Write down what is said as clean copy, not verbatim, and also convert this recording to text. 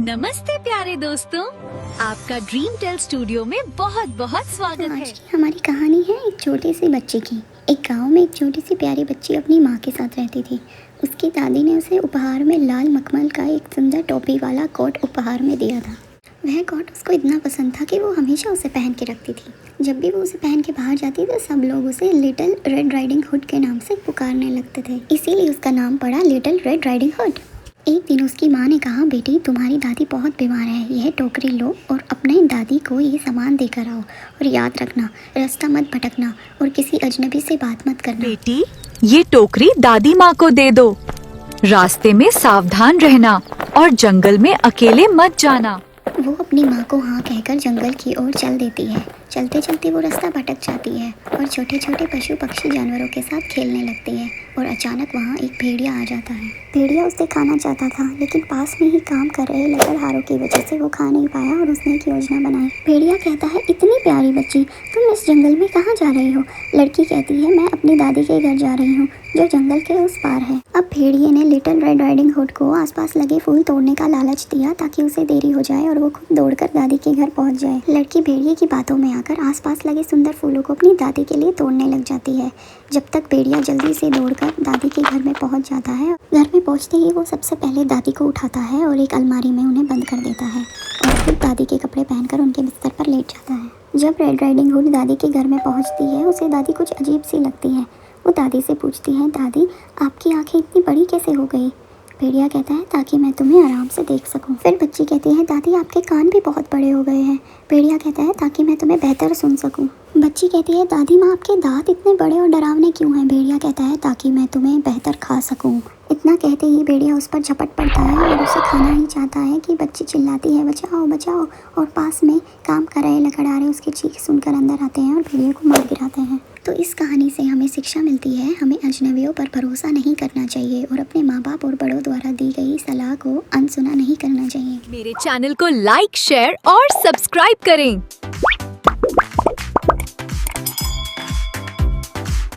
नमस्ते प्यारे दोस्तों, आपका ड्रीम टेल स्टूडियो में बहुत बहुत स्वागत है। आज की हमारी कहानी है एक छोटे से बच्चे की। एक गांव में एक छोटी सी प्यारी बच्ची अपनी माँ के साथ रहती थी। उसकी दादी ने उसे उपहार में लाल मखमल का एक सुंदर टोपी वाला कोट उपहार में दिया था। वह कोट उसको इतना पसंद था कि वो हमेशा उसे पहन के रखती थी। जब भी वो उसे पहन के बाहर जाती तो सब लोग उसे लिटिल रेड राइडिंग हुड के नाम से पुकारने लगते थे, इसीलिए उसका नाम पड़ा लिटिल रेड राइडिंग हुड। एक दिन उसकी माँ ने कहा, बेटी तुम्हारी दादी बहुत बीमार है, यह टोकरी लो और अपने दादी को ये सामान देकर आओ और याद रखना रास्ता मत भटकना और किसी अजनबी से बात मत करना। बेटी, ये टोकरी दादी माँ को दे दो। रास्ते में सावधान रहना और जंगल में अकेले मत जाना। वो अपनी माँ को हाँ कहकर जंगल की ओर चल देती है। चलते चलते वो रास्ता भटक जाती है और छोटे छोटे पशु पक्षी जानवरों के साथ खेलने लगती है और अचानक वहाँ एक भेड़िया आ जाता है। भेड़िया उसे खाना चाहता था, लेकिन पास में ही काम कर रहे लकड़हारों की वजह से वो खा नहीं पाया और उसने एक योजना बनाई। भेड़िया कहता है, इतनी प्यारी बच्ची, तुम इस जंगल में कहाँ जा रही हो? लड़की कहती है, मैं अपनी दादी के घर जा रही हूँ जो जंगल के उस पार है। अब भेड़िए ने लिटिल रेड राइडिंग हुड को आसपास लगे फूल तोड़ने का लालच दिया ताकि उसे देरी हो जाए और वो खुद दौड़कर दादी के घर पहुंच जाए। लड़की भेड़िए की बातों में आकर आसपास लगे सुंदर फूलों को अपनी दादी के लिए तोड़ने लग जाती है। जब तक भेड़िया जल्दी से दौड़कर दादी के घर में पहुंच जाता है, घर में पहुंचते ही वो सबसे पहले दादी को उठाता है और एक अलमारी में उन्हें बंद कर देता है और फिर दादी के कपड़े पहनकर उनके बिस्तर पर लेट जाता है। जब रेड राइडिंग हुड दादी के घर में पहुंचती है, उसे दादी कुछ अजीब सी लगती है। वो दादी से पूछती है, दादी आपकी आंखें इतनी बड़ी कैसे हो गई? भेड़िया कहता है, ताकि मैं तुम्हें आराम से देख सकूं। फिर बच्ची कहती है, दादी आपके कान भी बहुत बड़े हो गए हैं। भेड़िया कहता है, ताकि मैं तुम्हें बेहतर सुन सकूं। बच्ची कहती है, दादी माँ आपके दांत इतने बड़े और डरावने क्यों हैं? भेड़िया कहता है, ताकि मैं तुम्हें बेहतर खा सकूं। इतना कहते ही भेड़िया उस पर झपट पड़ता है और उसे खाना ही चाहता है कि बच्ची चिल्लाती है, बचाओ बचाओ, और पास में काम कर रहे लकड़हारे उसकी चीख सुनकर अंदर आते हैं और भेड़िया को मार गिराते हैं। तो इस कहानी से हमें शिक्षा मिलती है, हमें अजनबियों पर भरोसा नहीं करना चाहिए और अपने माँ बाप और बड़ों द्वारा दी गई सलाह को अनसुना नहीं करना चाहिए। मेरे चैनल को लाइक, शेयर और सब्सक्राइब करें।